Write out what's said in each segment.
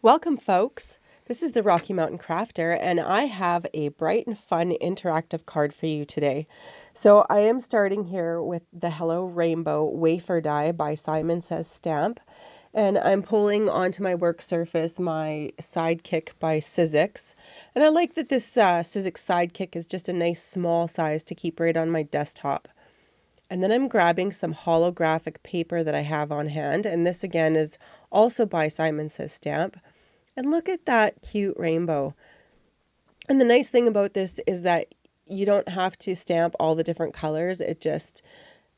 Welcome, folks. This is the Rocky Mountain Crafter, and I have a bright and fun interactive card for you today. So I am starting here with the Hello Rainbow Wafer die by Simon Says Stamp, and I'm pulling onto my work surface my Sidekick by Sizzix. And I like that this Sizzix Sidekick is just a nice small size to keep right on my desktop. And then I'm grabbing some holographic paper that I have on hand, and this again is also by Simon Says Stamp. And look at that cute rainbow. And the nice thing about this is that you don't have to stamp all the different colors. It just,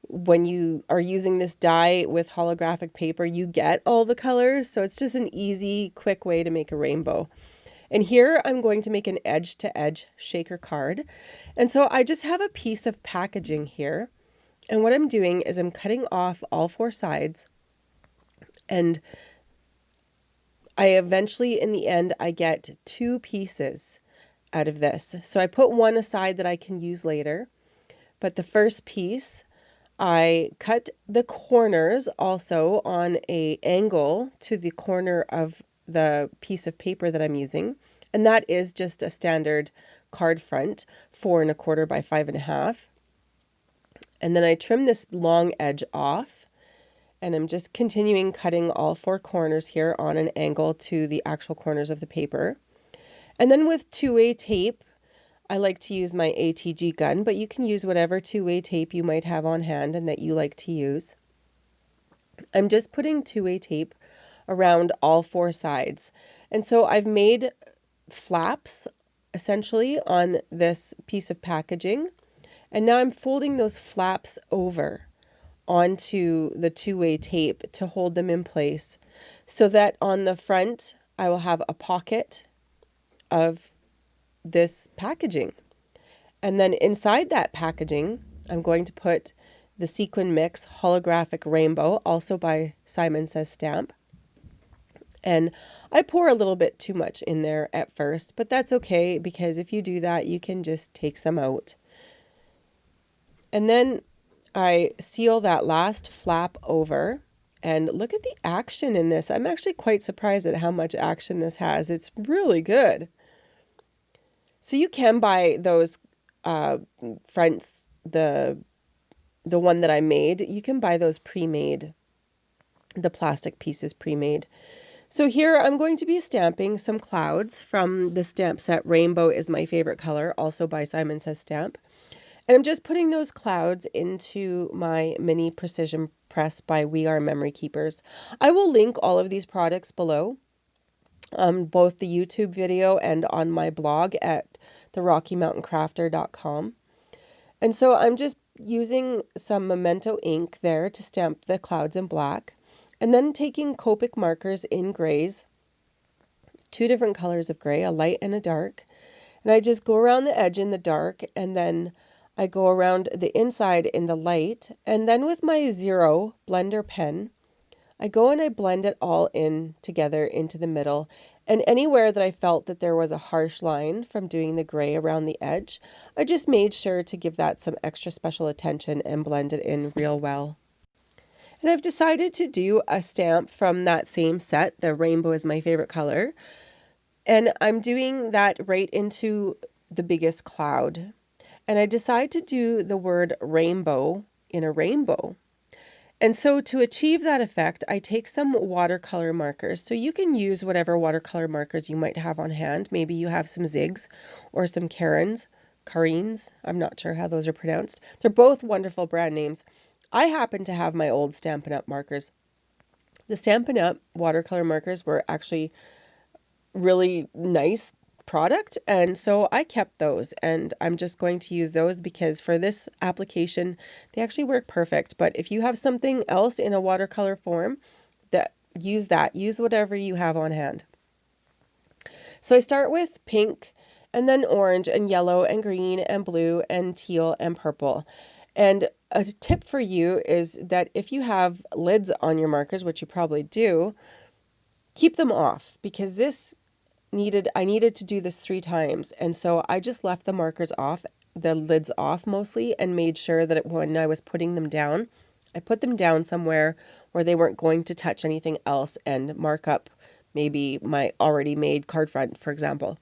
when you are using this die with holographic paper, you get all the colors. So it's just an easy, quick way to make a rainbow. And here I'm going to make an edge-to-edge shaker card. And so I just have a piece of packaging here. And what I'm doing is I'm cutting off all four sides, and I eventually, in the end, I get two pieces out of this. So I put one aside that I can use later, but the first piece, I cut the corners also on an angle to the corner of the piece of paper that I'm using. And that is just a standard card front, 4 1/4 by 5 1/2. And then I trim this long edge off, and I'm just continuing cutting all four corners here on an angle to the actual corners of the paper. And then with 2A tape, I like to use my ATG gun, but you can use whatever 2A tape you might have on hand and that you like to use. I'm just putting 2A tape around all four sides. And so I've made flaps essentially on this piece of packaging. And now I'm folding those flaps over onto the 2A tape to hold them in place, so that on the front I will have a pocket of this packaging. And then inside that packaging, I'm going to put the Sequin Mix Holographic Rainbow, also by Simon Says Stamp. And I pour a little bit too much in there at first, but that's okay, because if you do that, you can just take some out. And then I seal that last flap over, and look at the action in this. I'm actually quite surprised at how much action this has. It's really good. So you can buy those fronts, the one that I made, you can buy those pre-made, the plastic pieces pre-made. So here I'm going to be stamping some clouds from the stamp set Rainbow Is My Favorite Color, also by Simon Says Stamp. And I'm just putting those clouds into my mini precision press by We Are Memory Keepers. I will link all of these products below, both the YouTube video and on my blog at therockymountainCrafter.com. And so I'm just using some Memento ink there to stamp the clouds in black, and then taking Copic markers in grays, two different colors of gray, a light and a dark. And I just go around the edge in the dark, and then I go around the inside in the light, and then with my 0 blender pen, I go and I blend it all in together into the middle. And anywhere that I felt that there was a harsh line from doing the gray around the edge, I just made sure to give that some extra special attention and blend it in real well. And I've decided to do a stamp from that same set, the Rainbow Is My Favorite Color. And I'm doing that right into the biggest cloud. And I decide to do the word rainbow in a rainbow. And so to achieve that effect, I take some watercolor markers. So you can use whatever watercolor markers you might have on hand. Maybe you have some Zigs or some Karins. I'm not sure how those are pronounced. They're both wonderful brand names. I happen to have my old Stampin' Up! Markers. The Stampin' Up! Watercolor markers were actually really nice product, and so I kept those, and I'm just going to use those because for this application they actually work perfect. But if you have something else in a watercolor form, use whatever you have on hand. So I start with pink, and then orange and yellow and green and blue and teal and purple. And a tip for you is that if you have lids on your markers, which you probably do, keep them off, because I needed to do this 3 times, and so I just left the markers off, the lids off mostly, and made sure that when I was putting them down, I put them down somewhere where they weren't going to touch anything else and mark up maybe my already made card front, for example.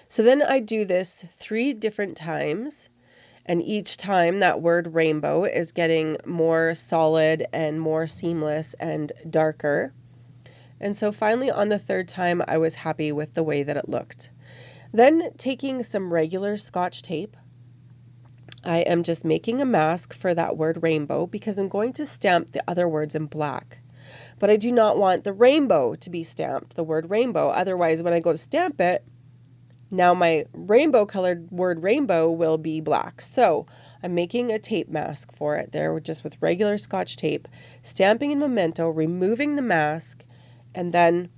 So then I do this 3 different times, and each time that word rainbow is getting more solid and more seamless and darker. And so finally on the 3rd time, I was happy with the way that it looked. Then taking some regular Scotch tape, I am just making a mask for that word rainbow because I'm going to stamp the other words in black. But I do not want the rainbow to be stamped, the word rainbow. Otherwise, when I go to stamp it, now my rainbow colored word rainbow will be black. So I'm making a tape mask for it there just with regular Scotch tape, stamping in Memento, removing the mask, and then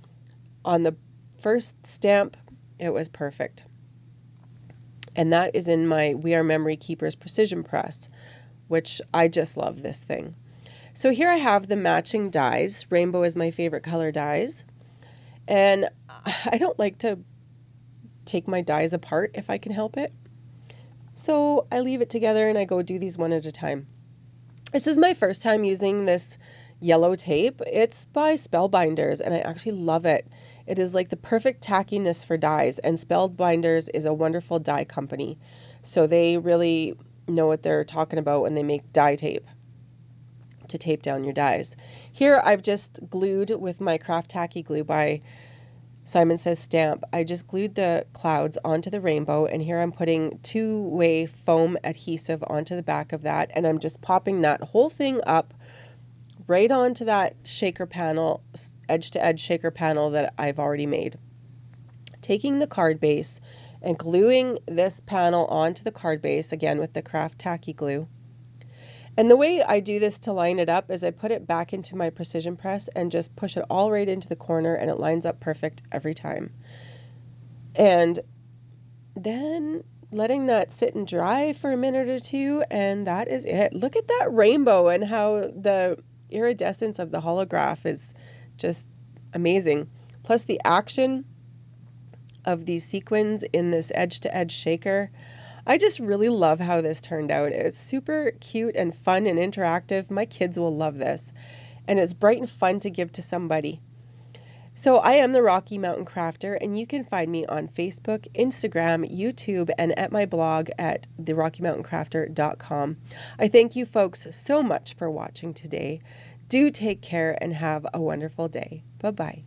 on the first stamp, it was perfect. And that is in my We Are Memory Keepers Precision Press, which I just love this thing. So here I have the matching dies. Rainbow is my favorite color dies. And I don't like to take my dies apart if I can help it. So I leave it together and I go do these one at a time. This is my first time using this yellow tape. It's by Spellbinders and I actually love it. It is like the perfect tackiness for dies, and Spellbinders is a wonderful die company. So they really know what they're talking about when they make die tape to tape down your dies. Here I've just glued with my Crafty glue by Simon Says Stamp. I just glued the clouds onto the rainbow, and here I'm putting 2-way foam adhesive onto the back of that, and I'm just popping that whole thing up right onto that shaker panel, edge-to-edge shaker panel that I've already made. Taking the card base and gluing this panel onto the card base, again with the Crafty glue. And the way I do this to line it up is I put it back into my precision press and just push it all right into the corner, and it lines up perfect every time. And then letting that sit and dry for a minute or two, and that is it. Look at that rainbow and how the iridescence of the holograph is just amazing. Plus the action of these sequins in this edge-to-edge shaker. I just really love how this turned out. It's super cute and fun and interactive. My kids will love this. And it's bright and fun to give to somebody. So I am the Rocky Mountain Crafter, and you can find me on Facebook, Instagram, YouTube, and at my blog at therockymountainCrafter.com. I thank you folks so much for watching today. Do take care and have a wonderful day. Bye-bye.